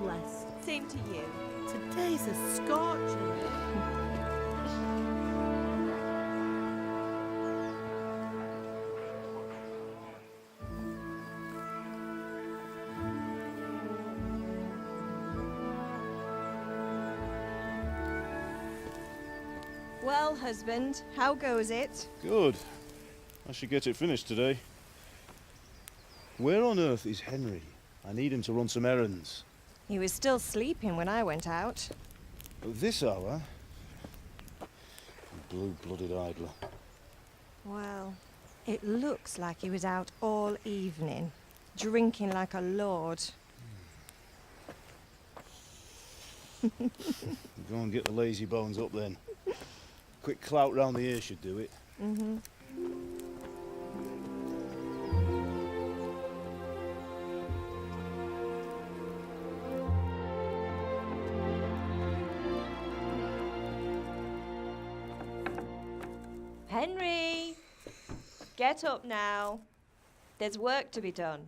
blessed. Same to you. Today's a scorcher. Well, husband, how goes it? Good. I should get it finished today. Where on earth is Henry? I need him to run some errands. He was still sleeping when I went out. At this hour? Blue-blooded idler. Well, it looks like he was out all evening, drinking like a lord. Go and get the lazy bones up then. Quick clout round the ear should do it. Mm-hmm. Henry! Get up now. There's work to be done.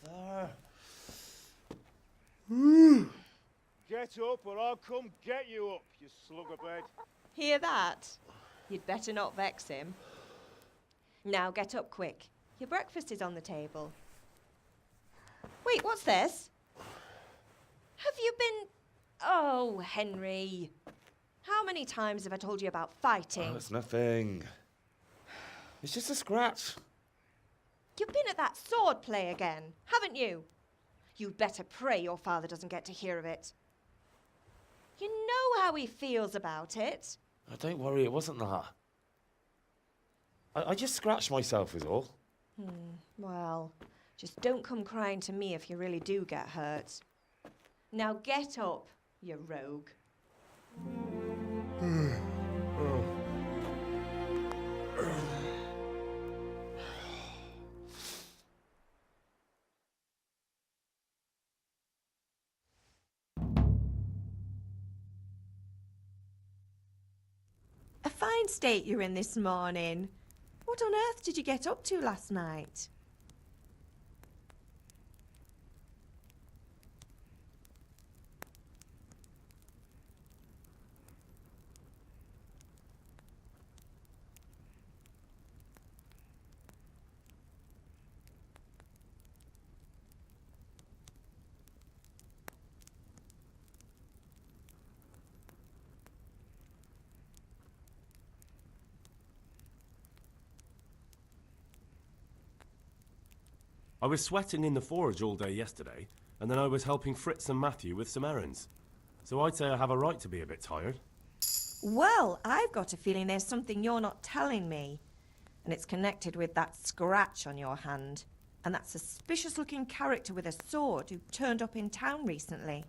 Mother! Get up or I'll come get you up, you slugabed. Hear that? You'd better not vex him. Now get up quick. Your breakfast is on the table. Wait, what's this? Have you been... Oh, Henry. How many times have I told you about fighting? Oh, it's nothing. It's just a scratch. You've been at that sword play again, haven't you? You'd better pray your father doesn't get to hear of it. You know how he feels about it. Oh, don't worry, it wasn't that. I just scratched myself is all. Well, just don't come crying to me if you really do get hurt. Now get up, you rogue. A fine state you're in this morning. What on earth did you get up to last night? I was sweating in the forge all day yesterday, and then I was helping Fritz and Matthew with some errands. So I'd say I have a right to be a bit tired. Well, I've got a feeling there's something you're not telling me. And it's connected with that scratch on your hand. And that suspicious-looking character with a sword who turned up in town recently.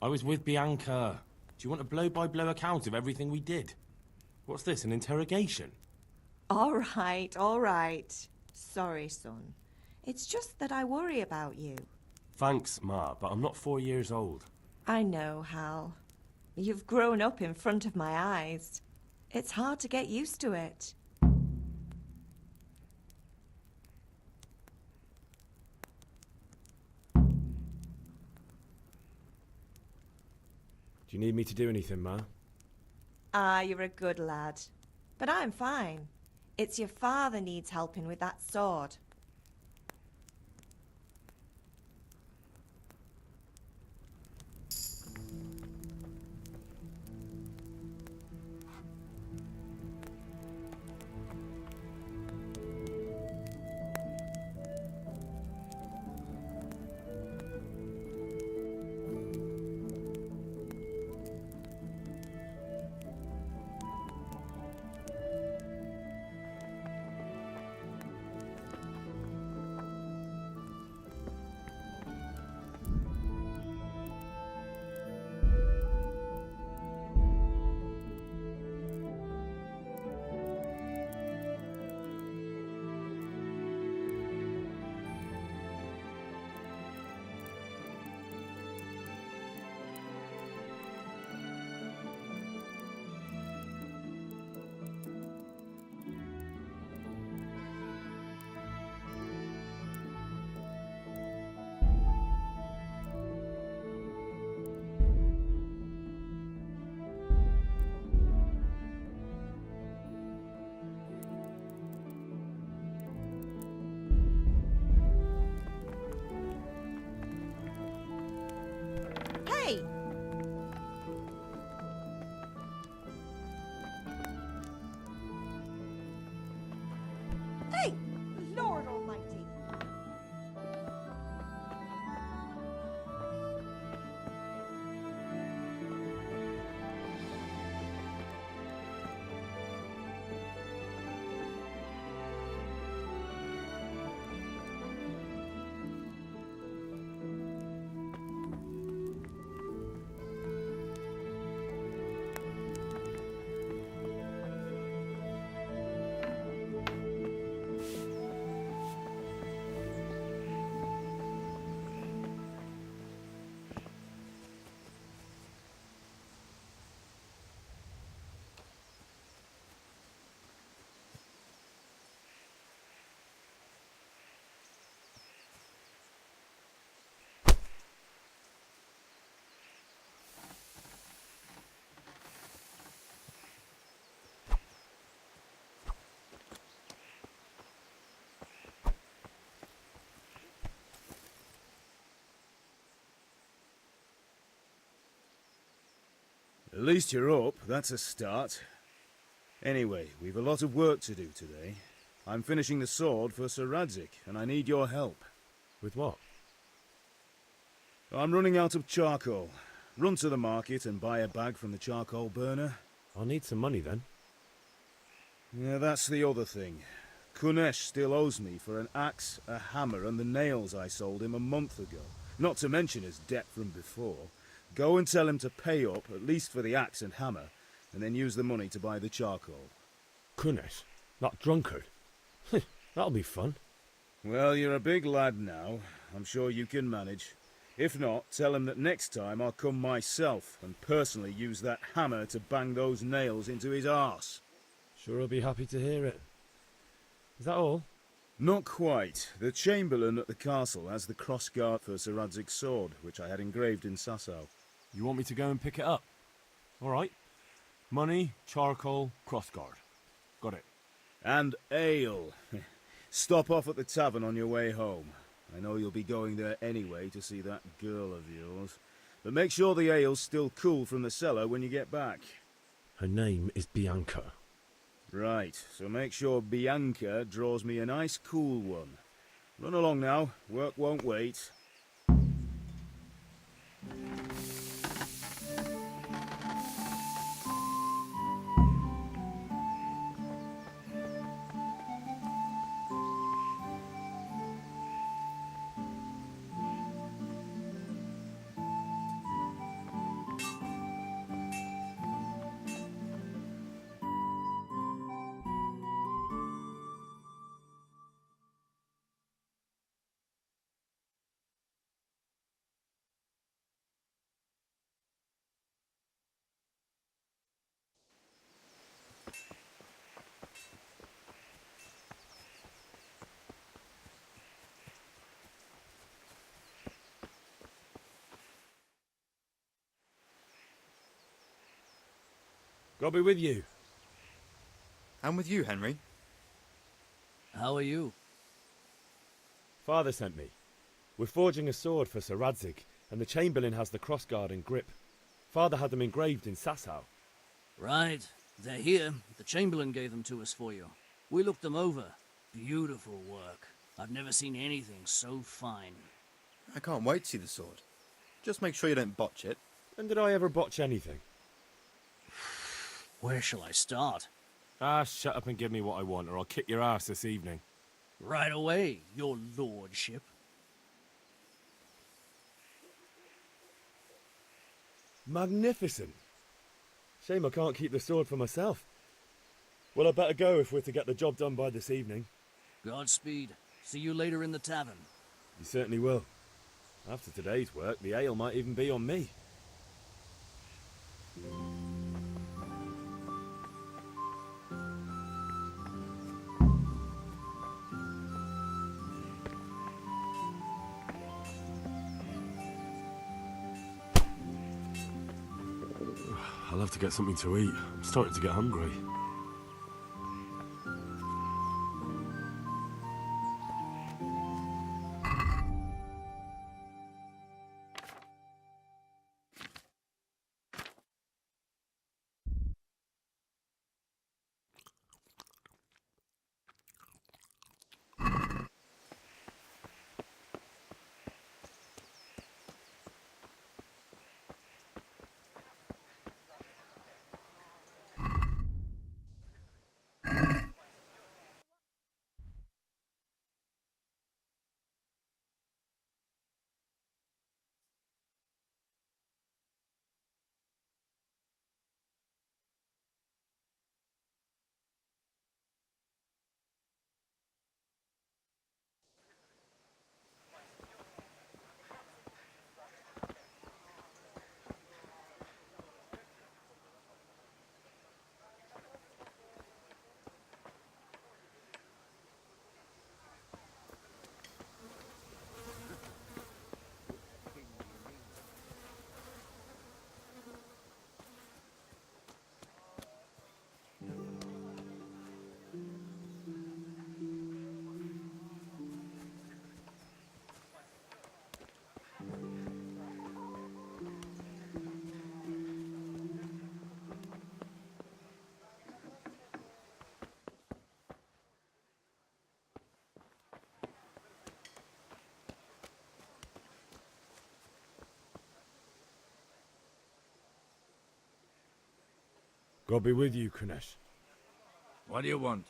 I was with Bianca. Do you want a blow-by-blow account of everything we did? What's this, an interrogation? All right. Sorry, son. It's just that I worry about you. Thanks, Ma, but I'm not 4 years old. I know, Hal. You've grown up in front of my eyes. It's hard to get used to it. Do you need me to do anything, Ma? Ah, you're a good lad. But I'm fine. It's your father needs helping with that sword. At least you're up, that's a start. Anyway, we've a lot of work to do today. I'm finishing the sword for Sir Radzik, and I need your help. With what? I'm running out of charcoal. Run to the market and buy a bag from the charcoal burner. I'll need some money then. Yeah, that's the other thing. Kunesh still owes me for an axe, a hammer, and the nails I sold him a month ago. Not to mention his debt from before. Go and tell him to pay up, at least for the axe and hammer, and then use the money to buy the charcoal. Kunesh? That drunkard? That'll be fun. Well, you're a big lad now. I'm sure you can manage. If not, tell him that next time I'll come myself and personally use that hammer to bang those nails into his arse. Sure I'll be happy to hear it. Is that all? Not quite. The Chamberlain at the castle has the crossguard for Sir Radzig's sword, which I had engraved in Sasau. You want me to go and pick it up? All right. Money, charcoal, crossguard. Got it. And ale. Stop off at the tavern on your way home. I know you'll be going there anyway to see that girl of yours. But make sure the ale's still cool from the cellar when you get back. Her name is Bianca. Right, so make sure Bianca draws me a nice cool one. Run along now, work won't wait. God be with you. And with you, Henry. How are you? Father sent me. We're forging a sword for Sir Radzik, and the Chamberlain has the crossguard and grip. Father had them engraved in Sasau. Right. They're here. The Chamberlain gave them to us for you. We looked them over. Beautiful work. I've never seen anything so fine. I can't wait to see the sword. Just make sure you don't botch it. When did I ever botch anything? Where shall I start? Ah, shut up and give me what I want, or I'll kick your ass this evening. Right away, your lordship. Magnificent. Shame I can't keep the sword for myself. Well, I better go if we're to get the job done by this evening. Godspeed. See you later in the tavern. You certainly will. After today's work, the ale might even be on me. I'll have to get something to eat. I'm starting to get hungry. God be with you, Kunesh. What do you want?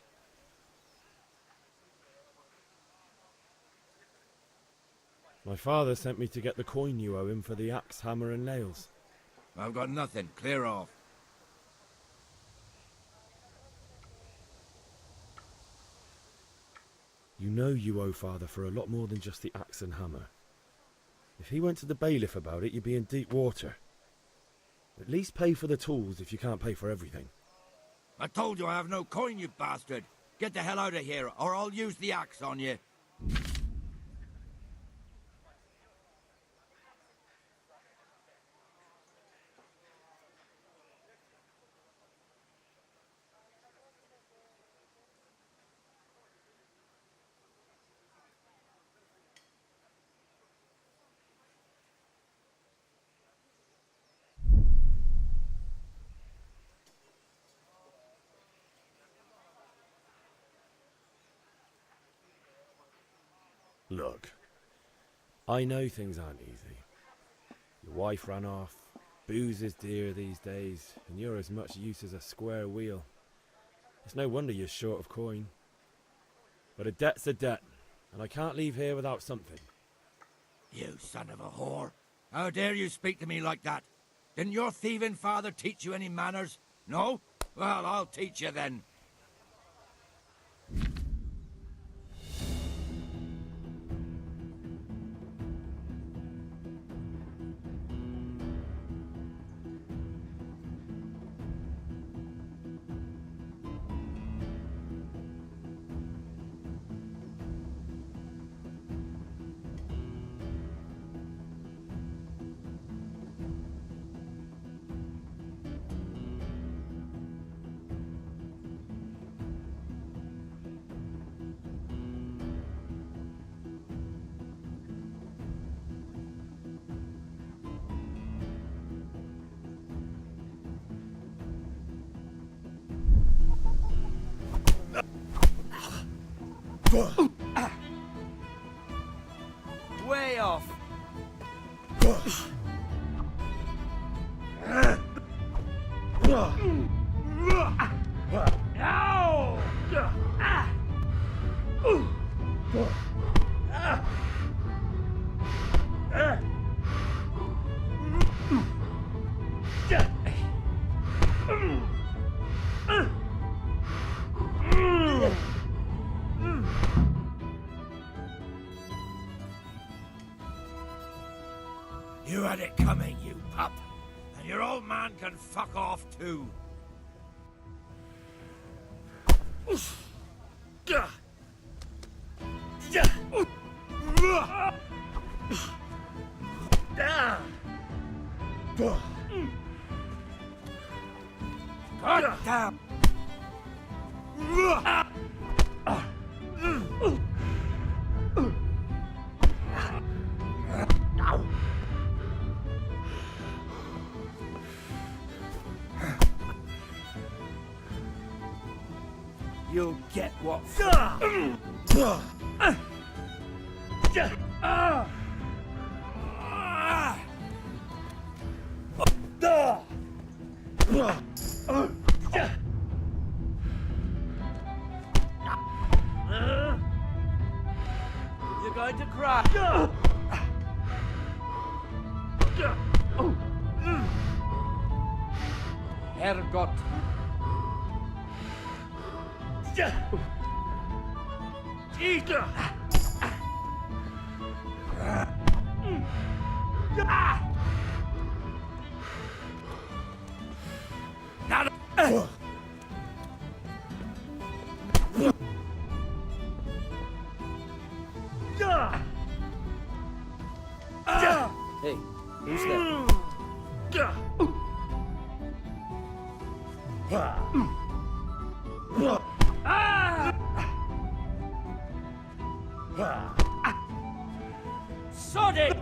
My father sent me to get the coin you owe him for the axe, hammer, and nails. I've got nothing. Clear off. You know you owe father for a lot more than just the axe and hammer. If he went to the bailiff about it, you'd be in deep water. At least pay for the tools if you can't pay for everything. I told you I have no coin, you bastard. Get the hell out of here, or I'll use the axe on you. Look, I know things aren't easy. Your wife ran off, booze is dear these days, and you're as much use as a square wheel. It's no wonder you're short of coin. But a debt's a debt, and I can't leave here without something. You son of a whore. How dare you speak to me like that? Didn't your thieving father teach you any manners? No? Well, I'll teach you then. Way off. You had it coming, you pup. And your old man can fuck off too. God damn! You'll get what? You're going to cry. Herrgott. Hey, who's that? Sod it!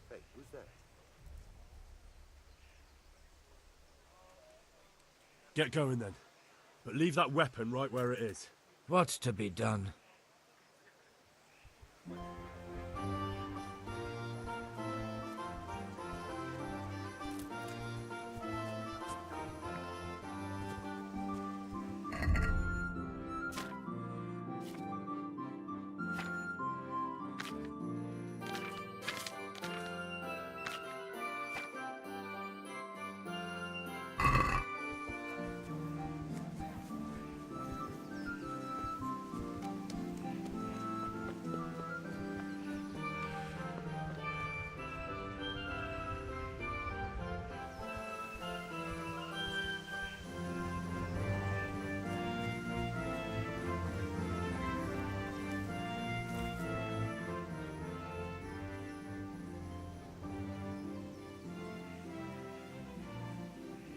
Hey, who's that? Get going then. But leave that weapon right where it is. What's to be done?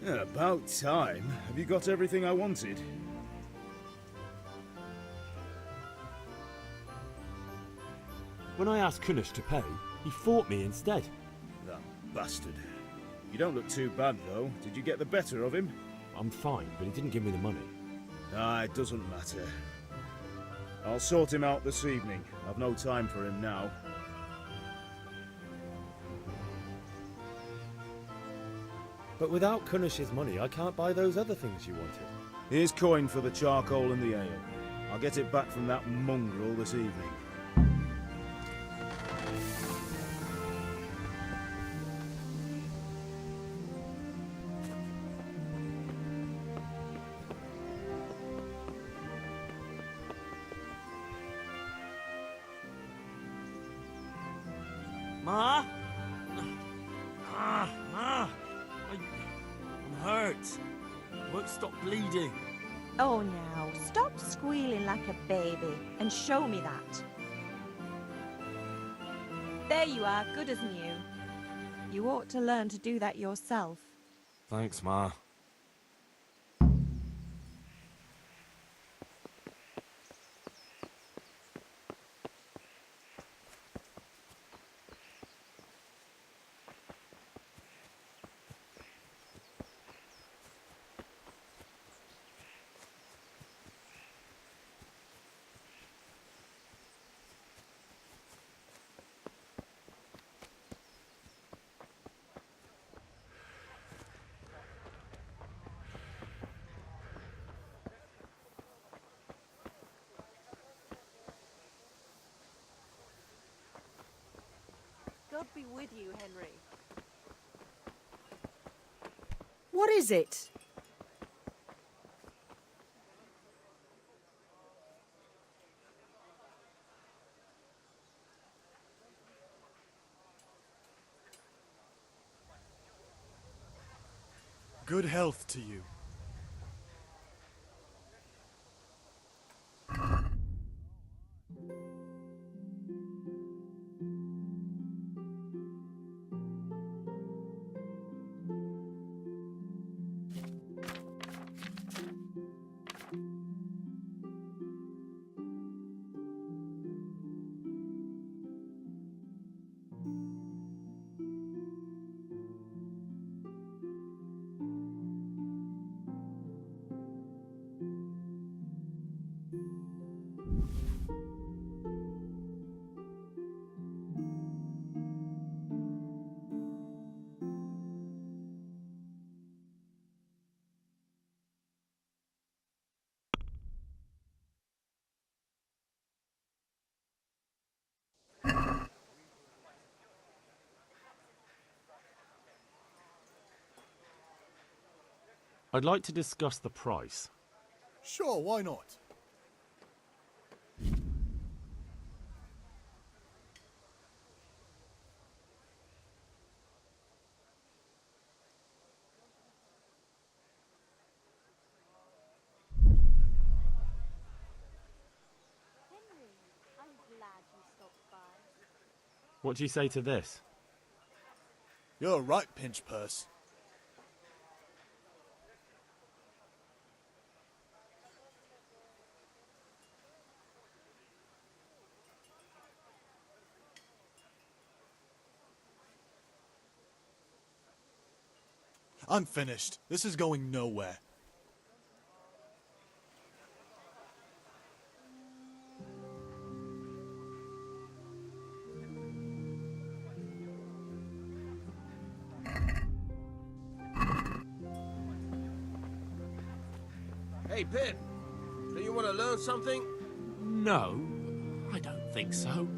Yeah, about time. Have you got everything I wanted? When I asked Kunish to pay, he fought me instead. That bastard. You don't look too bad, though. Did you get the better of him? I'm fine, but he didn't give me the money. Ah, it doesn't matter. I'll sort him out this evening. I've no time for him now. But without Kunish's money, I can't buy those other things you wanted. Here's coin for the charcoal and the ale. I'll get it back from that mongrel this evening. Ma? Ma! I'm hurt. Won't stop bleeding. Oh, now, stop squealing like a baby and show me that. There you are, good as new. You ought to learn to do that yourself. Thanks, Ma. God be with you, Henry. What is it? Good health to you. I'd like to discuss the price. Sure, why not? Henry, I'm glad you stopped by. What do you say to this? You're right, Pinch Purse. I'm finished. This is going nowhere. Hey, Pip. Do you want to learn something? No, I don't think so.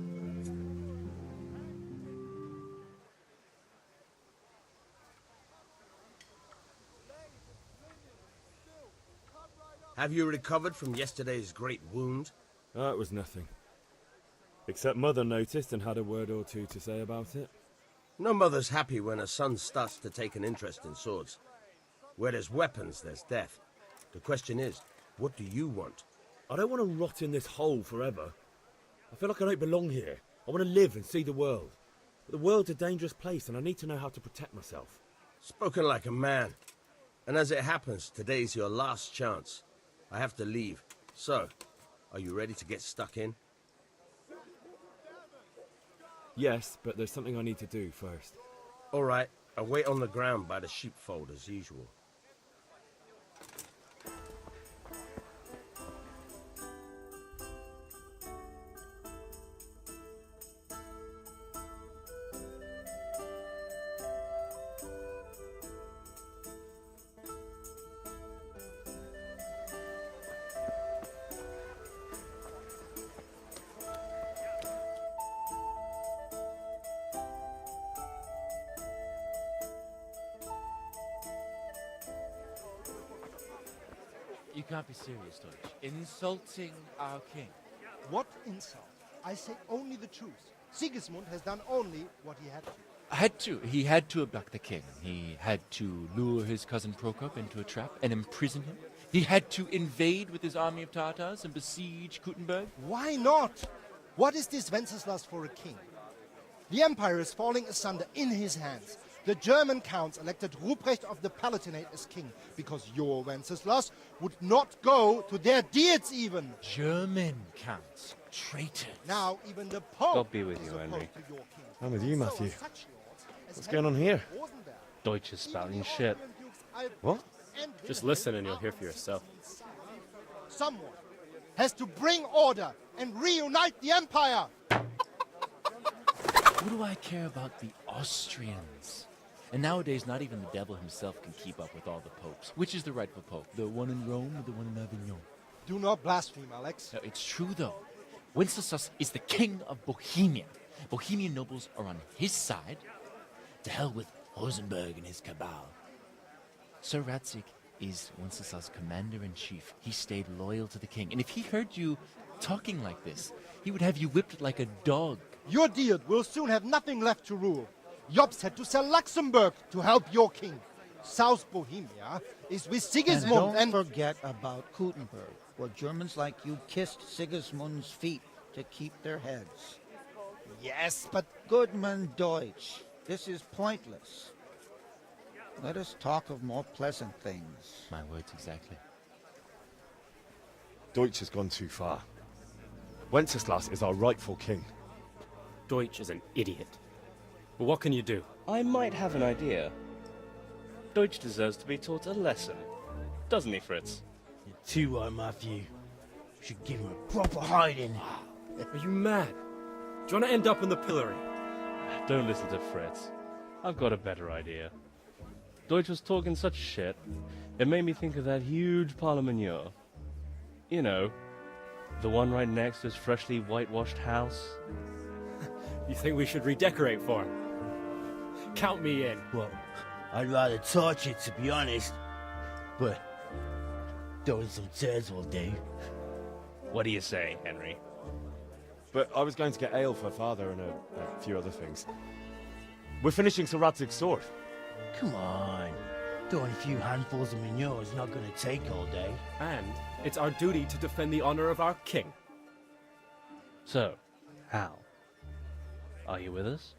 Have you recovered from yesterday's great wound? That was nothing. Except Mother noticed and had a word or two to say about it. No mother's happy when her son starts to take an interest in swords. Where there's weapons, there's death. The question is, what do you want? I don't want to rot in this hole forever. I feel like I don't belong here. I want to live and see the world. But the world's a dangerous place and I need to know how to protect myself. Spoken like a man. And as it happens, today's your last chance. I have to leave. So, are you ready to get stuck in? Yes, but there's something I need to do first. All right, I'll wait on the ground by the sheepfold as usual. You can't be serious, Deutsch. Insulting our king. What insult? I say only the truth. Sigismund has done only what he had to. He had to abduct the king. He had to lure his cousin Prokop into a trap and imprison him. He had to invade with his army of Tartars and besiege Kuttenberg. Why not? What is this Wenceslas for a king? The empire is falling asunder in his hands. The German counts elected Ruprecht of the Palatinate as king because your Wenceslas would not go to their deeds even. German counts. Traitors. Now even the Pope God be with is you, opposed Henry. to your king. I'm with you, So Matthew. are such lords as What's going on here? Rosenberg, Deutsch is spouting shit. What? and Just listen and you'll hear for yourself. Someone has to bring order and reunite the empire. What do I care about the Austrians? And nowadays, not even the devil himself can keep up with all the popes. Which is the rightful pope? The one in Rome or the one in Avignon? Do not blaspheme, Alex. No, it's true, though. Wenceslas is the king of Bohemia. Bohemian nobles are on his side. To hell with Rosenberg and his cabal. Sir Ratzik is Wenceslas' commander-in-chief. He stayed loyal to the king. And if he heard you talking like this, he would have you whipped like a dog. Your Diet will soon have nothing left to rule. Jobst had to sell Luxembourg to help your king. South Bohemia is with Sigismund and don't forget about Kuttenberg, where Germans like you kissed Sigismund's feet to keep their heads. Yes, but Goodman Deutsch, this is pointless. Let us talk of more pleasant things. My words exactly. Deutsch has gone too far. Wenceslas is our rightful king. Deutsch is an idiot. But what can you do? I might have an idea. Deutsch deserves to be taught a lesson. Doesn't he, Fritz? You're too right, Matthew. Should give him a proper hiding. Are you mad? Do you want to end up in the pillory? Don't listen to Fritz. I've got a better idea. Deutsch was talking such shit, it made me think of that huge parliament. You know, the one right next to his freshly whitewashed house. You think we should redecorate for him? Count me in. Well, I'd rather torch it, to be honest. But throwing some chairs will do. What do you say, Henry? But I was going to get ale for Father and a few other things. We're finishing Sir Radzig's sword. Come on. Throwing a few handfuls of manure is not going to take all day. And it's our duty to defend the honor of our king. So, Hal, are you with us?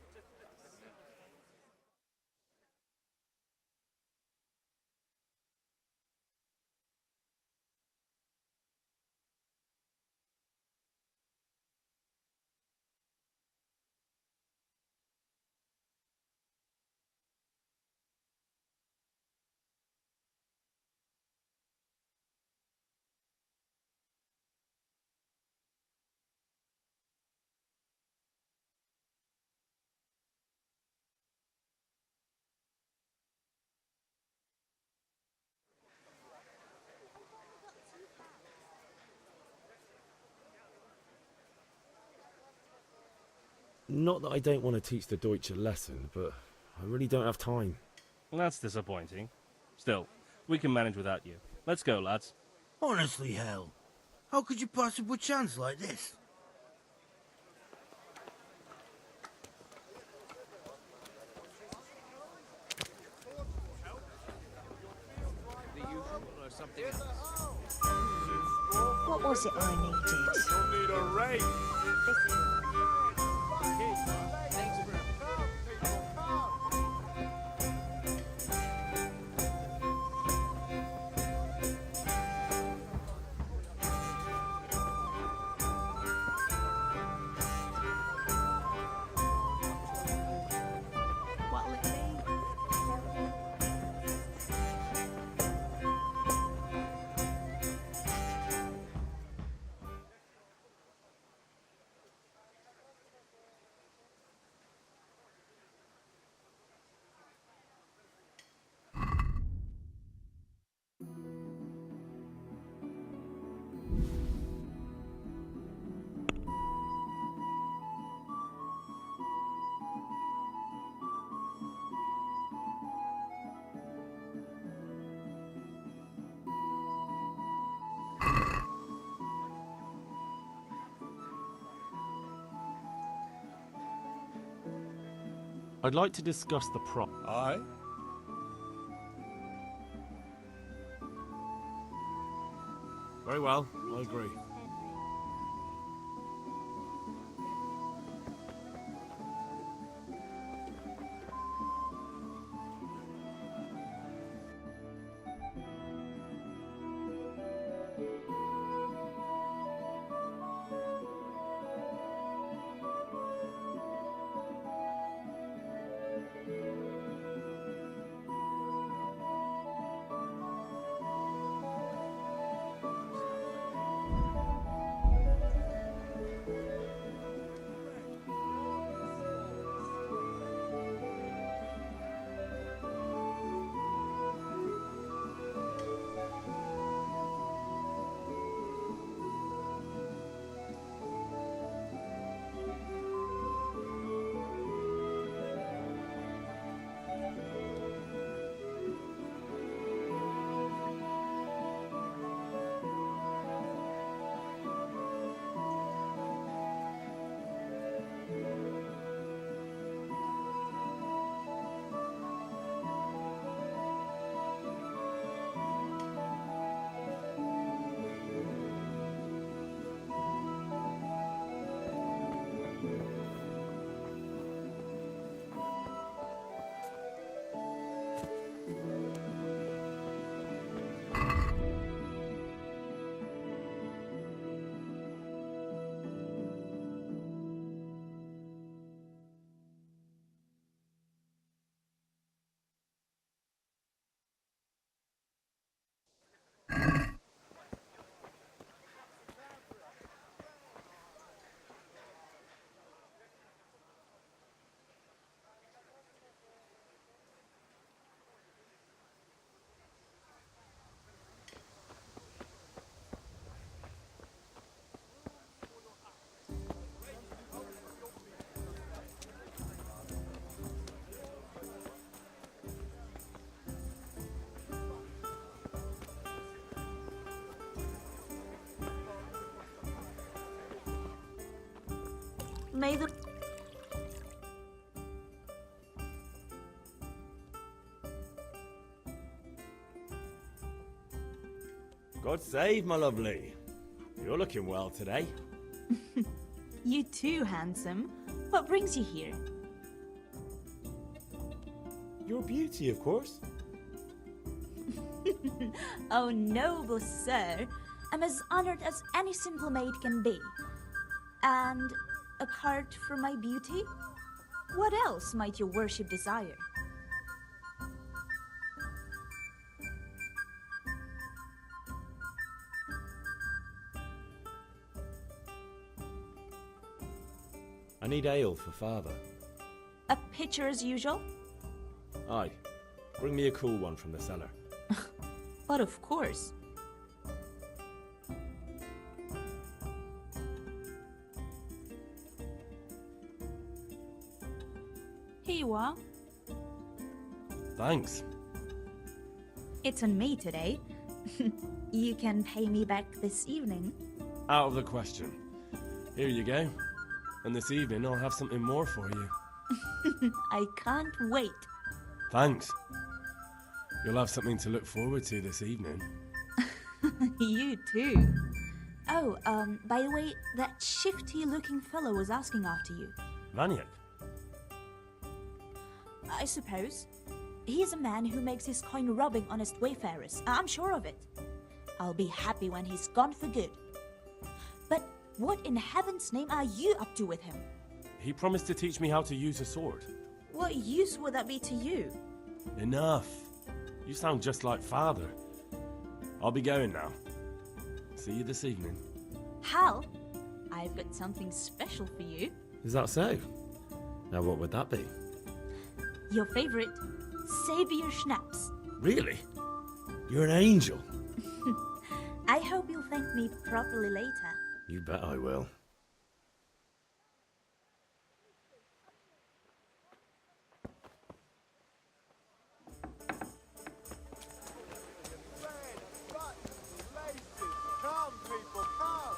Not that I don't want to teach the Deutsch a lesson, but I really don't have time. That's disappointing. Still, we can manage without you. Let's go, lads. Honestly, hell. How could you possibly chance like this? What was it I needed? You'll need a rake. What'll it be? I'd like to discuss the prop. Aye? Very well, I agree. May the... God save, my lovely. You're looking well today. You too, handsome. What brings you here? Your beauty, of course. Oh, noble sir. I'm as honored as any simple maid can be. And a card for my beauty? What else might your worship desire? I need ale for father. A pitcher as usual? Aye. Bring me a cool one from the cellar. But of course. Here you are. Thanks. It's on me today. You can pay me back this evening. Out of the question. Here you go. And this evening I'll have something more for you. I can't wait. Thanks. You'll have something to look forward to this evening. You too. Oh, by the way, that shifty-looking fellow was asking after you. Vaniak? I suppose. He's a man who makes his coin robbing honest wayfarers. I'm sure of it. I'll be happy when he's gone for good. But what in heaven's name are you up to with him? He promised to teach me how to use a sword. What use would that be to you? Enough. You sound just like father. I'll be going now. See you this evening. Hal, I've got something special for you. Is that so? Now what would that be? Your favorite, Savior Schnapps. Really? You're an angel. I hope you'll thank me properly later. You bet I will. Come, people, come!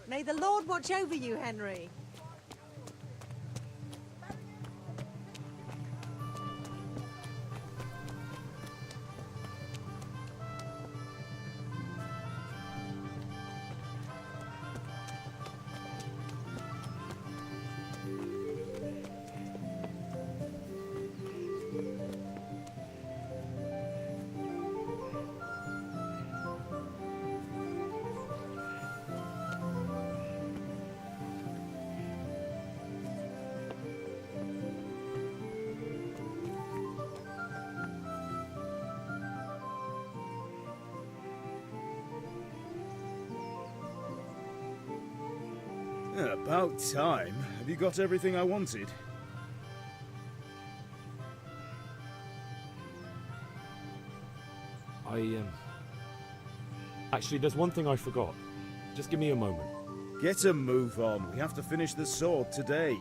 May the Lord watch over you, Henry. Yeah, about time. Have you got everything I wanted? Actually, there's one thing I forgot. Just give me a moment. Get a move on. We have to finish the sword today.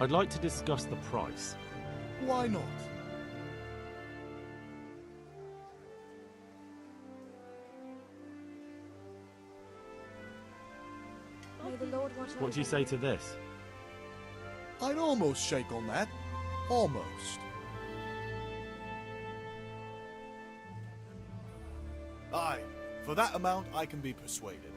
I'd like to discuss the price. Why not? May the Lord watch over What do you say to this? I'd almost shake on that. Almost. Aye, for that amount I can be persuaded.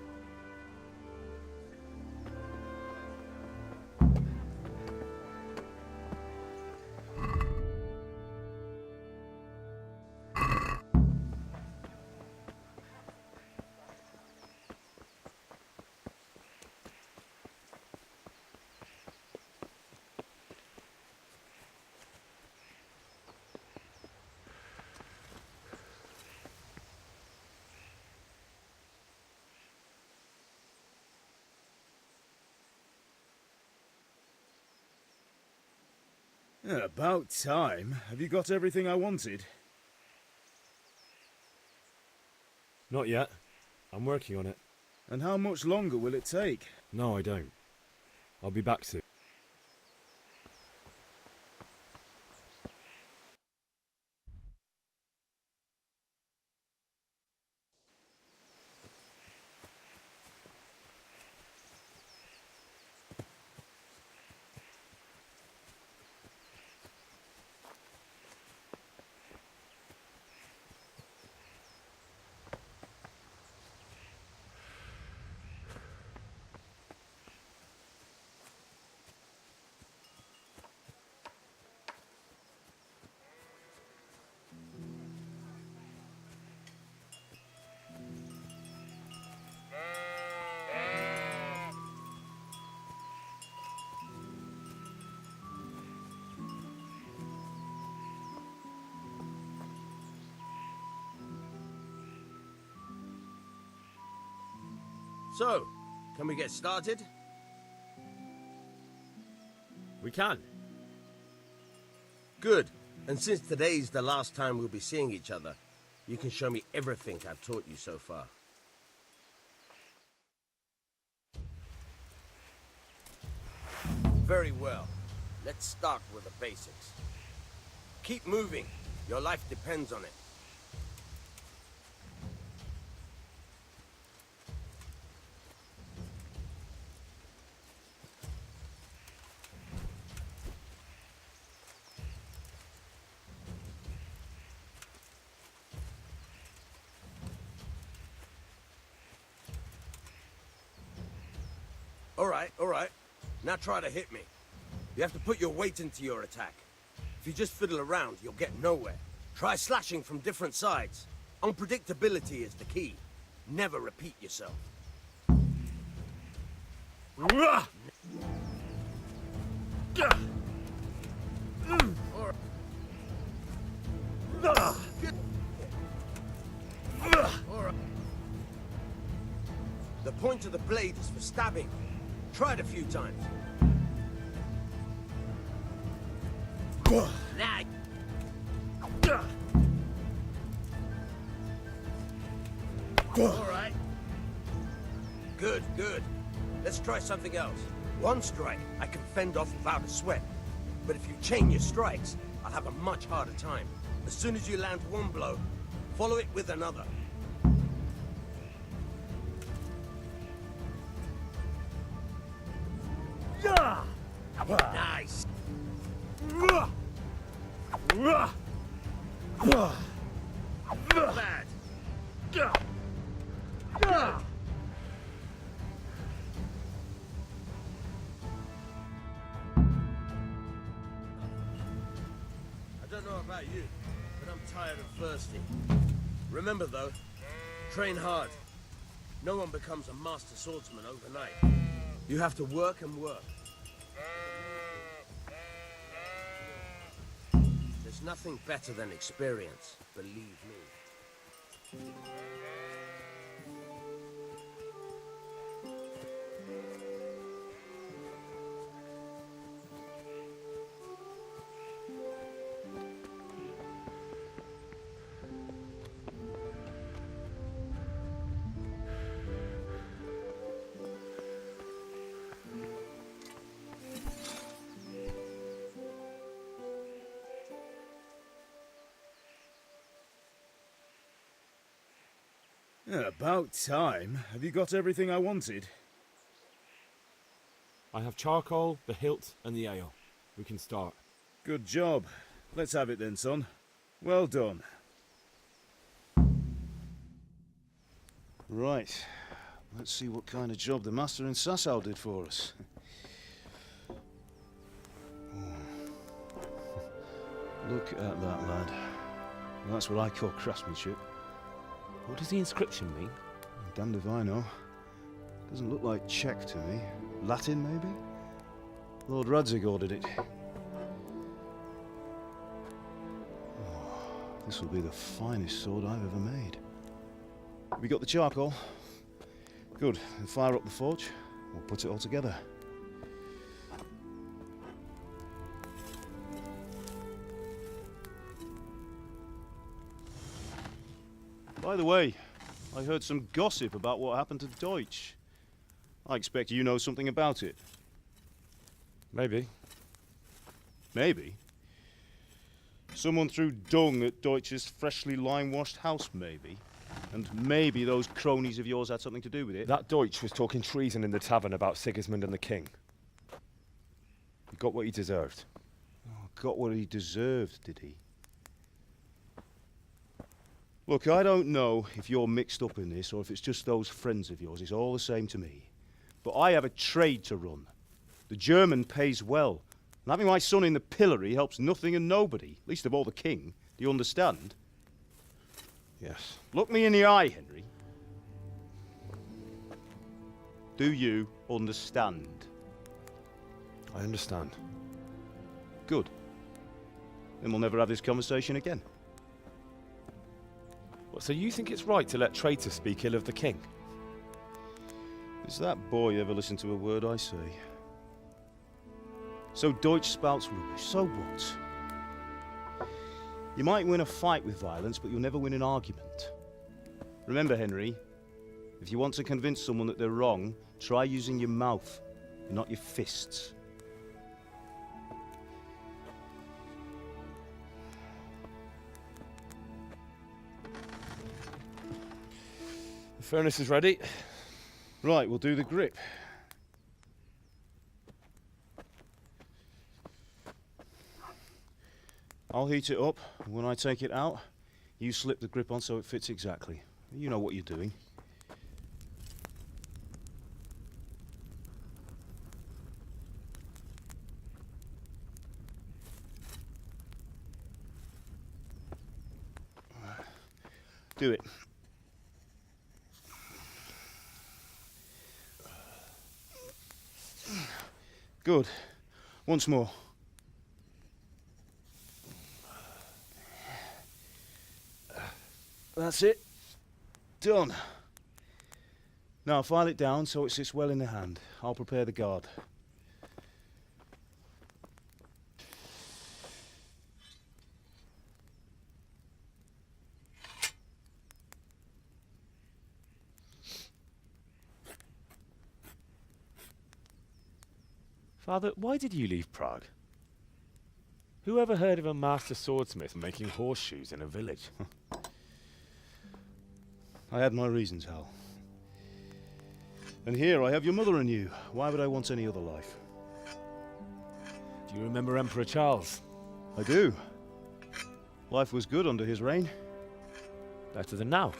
Yeah, about time. Have you got everything I wanted? Not yet. I'm working on it. And how much longer will it take? No, I don't. I'll be back soon. So, can we get started? We can. Good. And since today's the last time we'll be seeing each other, you can show me everything I've taught you so far. Very well. Let's start with the basics. Keep moving. Your life depends on it. All right. Now try to hit me. You have to put your weight into your attack. If you just fiddle around, you'll get nowhere. Try slashing from different sides. Unpredictability is the key. Never repeat yourself. The point of the blade is for stabbing. Try it a few times. All right. Good. Let's try something else. One strike, I can fend off without a sweat. But if you chain your strikes, I'll have a much harder time. As soon as you land one blow, follow it with another. Nice. Bad. I don't know about you, but I'm tired and thirsty. Remember though, train hard. No one becomes a master swordsman overnight. You have to work and work. There's nothing better than experience, believe me. About time. Have you got everything I wanted? I have charcoal, the hilt, and the ale. We can start. Good job. Let's have it then, son. Well done. Right. Let's see what kind of job the master in Sasau did for us. Look at that, lad. That's what I call craftsmanship. What does the inscription mean? Damned if I know. Doesn't look like Czech to me. Latin, maybe? Lord Radzig ordered it. Oh, this will be the finest sword I've ever made. We got the charcoal? Good. Then fire up the forge. We'll put it all together. By the way, I heard some gossip about what happened to Deutsch. I expect you know something about it. Maybe. Maybe? Someone threw dung at Deutsch's freshly lime-washed house, maybe? And maybe those cronies of yours had something to do with it? That Deutsch was talking treason in the tavern about Sigismund and the king. He got what he deserved. Oh, got what he deserved, did he? Look, I don't know if you're mixed up in this or if it's just those friends of yours. It's all the same to me. But I have a trade to run. The German pays well. And having my son in the pillory helps nothing and nobody, least of all the king. Do you understand? Yes. Look me in the eye, Henry. Do you understand? I understand. Good. Then we'll never have this conversation again. What, so you think it's right to let traitors speak ill of the king? Does that boy ever listen to a word I say? So Deutsch spouts rubbish, so what? You might win a fight with violence, but you'll never win an argument. Remember, Henry, if you want to convince someone that they're wrong, try using your mouth, and not your fists. The furnace is ready. Right, we'll do the grip. I'll heat it up, and when I take it out, you slip the grip on so it fits exactly. You know what you're doing. Do it. Good. Once more. That's it. Done. Now file it down so it sits well in the hand. I'll prepare the guard. Father, why did you leave Prague? Who ever heard of a master swordsmith making horseshoes in a village? I had my reasons, Hal. And here I have your mother and you. Why would I want any other life? Do you remember Emperor Charles? I do. Life was good under his reign. Better than now.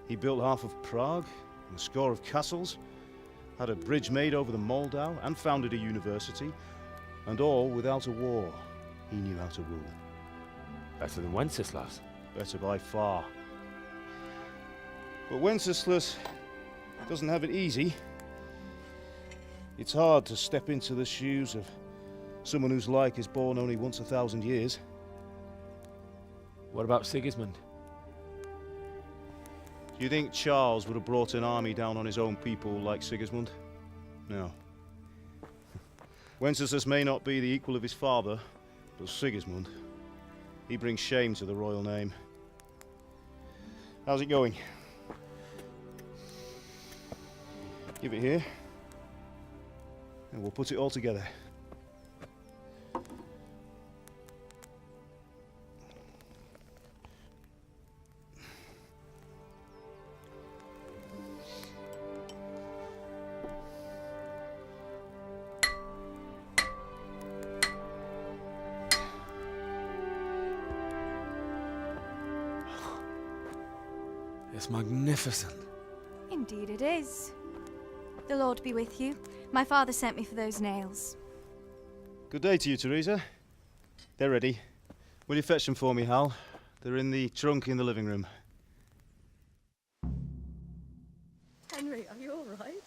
He built half of Prague, and a score of castles, had a bridge made over the Moldau, and founded a university, and all without a war. He knew how to rule. Better than Wenceslas. Better by far. But Wenceslas doesn't have it easy. It's hard to step into the shoes of someone whose like is born only once 1,000 years. What about Sigismund? Do you think Charles would have brought an army down on his own people like Sigismund? No. Wenceslas may not be the equal of his father, but Sigismund, he brings shame to the royal name. How's it going? Give it here, and we'll put it all together. It's magnificent. Indeed it is. The Lord be with you. My father sent me for those nails. Good day to you, Teresa. They're ready. Will you fetch them for me, Hal? They're in the trunk in the living room. Henry, are you all right?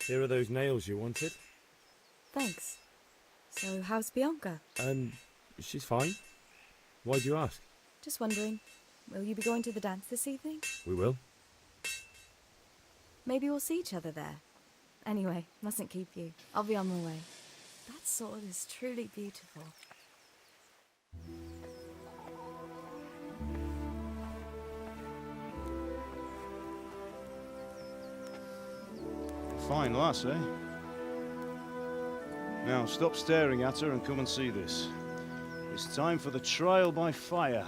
Here are those nails you wanted. Thanks. So, how's Bianca? She's fine. Why'd you ask? Just wondering, will you be going to the dance this evening? We will. Maybe we'll see each other there. Anyway, mustn't keep you. I'll be on my way. That sword is truly beautiful. Fine lass, eh? Now, stop staring at her and come and see this. It's time for the trial by fire.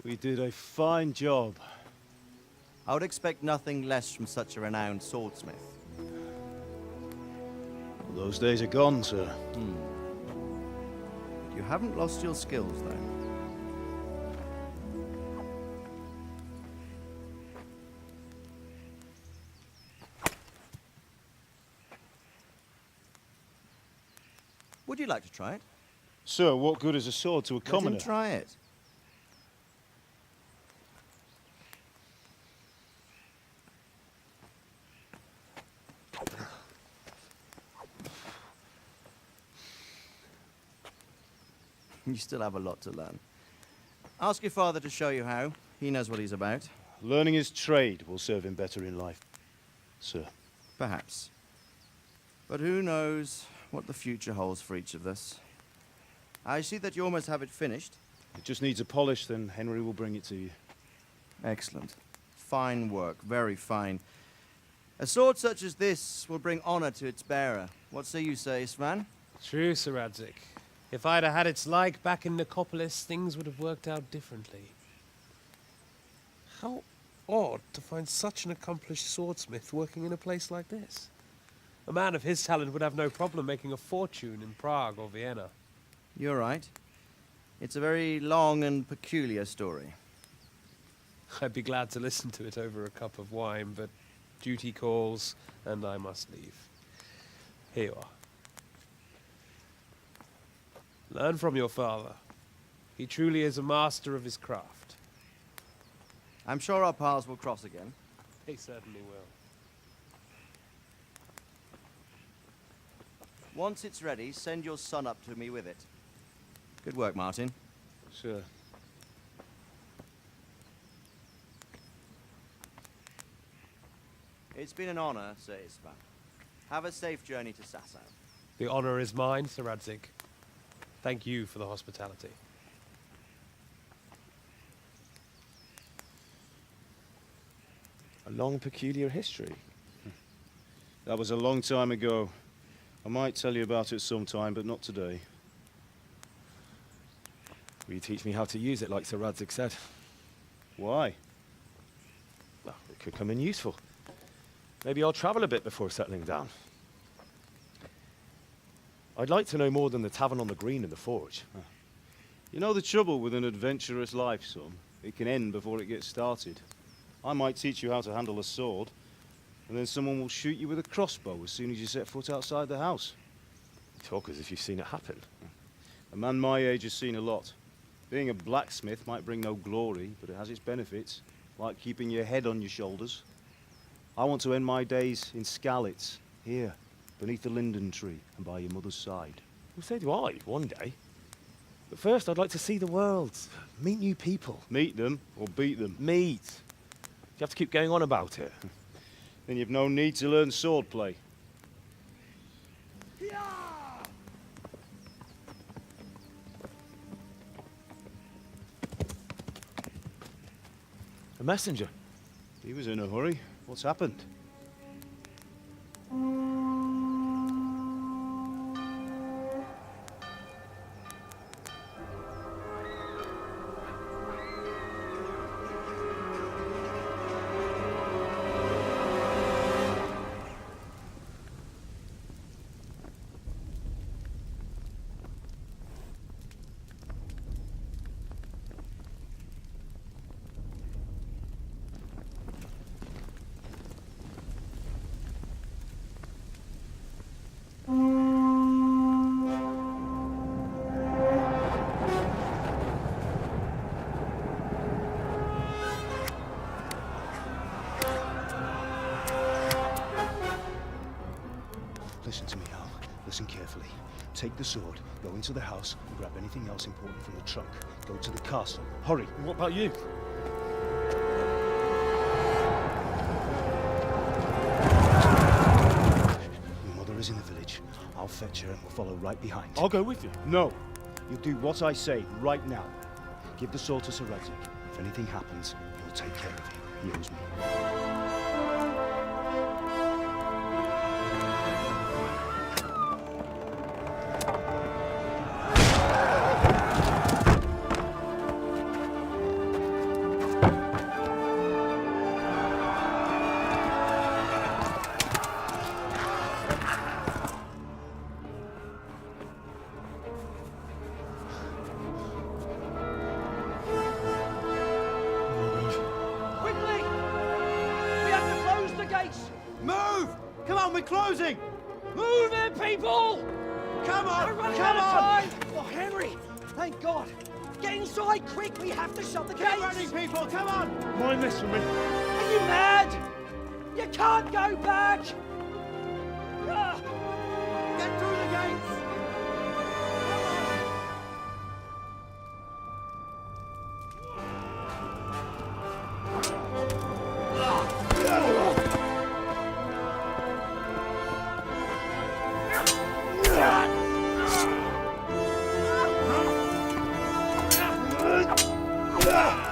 We did a fine job. I would expect nothing less from such a renowned swordsmith. Well, those days are gone, sir. You haven't lost your skills, though. Would you like to try it? Sir, what good is a sword to a commoner? Let him try it. You still have a lot to learn. Ask your father to show you how. He knows what he's about. Learning his trade will serve him better in life, sir. Perhaps. But who knows what the future holds for each of us. I see that you almost have it finished. It just needs a polish, then Henry will bring it to you. Excellent. Fine work, very fine. A sword such as this will bring honor to its bearer. What say you, Svan? True, Sir Radzik. If I'd have had its like back in Nicopolis, things would have worked out differently. How odd to find such an accomplished swordsmith working in a place like this. A man of his talent would have no problem making a fortune in Prague or Vienna. You're right. It's a very long and peculiar story. I'd be glad to listen to it over a cup of wine, but duty calls, and I must leave. Here you are. Learn from your father. He truly is a master of his craft. I'm sure our paths will cross again. They certainly will. Once it's ready, send your son up to me with it. Good work, Martin. Sure. It's been an honor, Sir Isvan. Have a safe journey to Sasau. The honor is mine, Sir Radzik. Thank you for the hospitality. A long, peculiar history. That was a long time ago. I might tell you about it sometime, but not today. Will you teach me how to use it, like Sir Radzik said? Why? Well, it could come in useful. Maybe I'll travel a bit before settling down. I'd like to know more than the tavern on the green and the forge. You know the trouble with an adventurous life, son? It can end before it gets started. I might teach you how to handle a sword, and then someone will shoot you with a crossbow as soon as you set foot outside the house. You talk as if you've seen it happen. A man my age has seen a lot. Being a blacksmith might bring no glory, but it has its benefits, like keeping your head on your shoulders. I want to end my days in Skalitz, here, beneath the linden tree and by your mother's side. Well, so do I, one day. But first, I'd like to see the world, meet new people. Meet them or beat them? Meet. You have to keep going on about it. Then you've no need to learn swordplay. A messenger. He was in a hurry. What's happened? Listen to me, Al. Listen carefully. Take the sword, go into the house, and grab anything else important from the trunk. Go to the castle. Hurry. What about you? Your mother is in the village. I'll fetch her and we'll follow right behind. I'll go with you. No. You'll do what I say right now. Give the sword to Sir Redzik. If anything happens, he'll take care of you. He owes me. Move! Come on, we're closing! Move it, people! Come on! We're running Come out of on! time! Oh, Henry! Thank God! Get inside, quick! We have to shut the gates! Get running, people! Come on! Mind this for me. Are you mad? You can't go back! Ah. Get through the gates! Ah!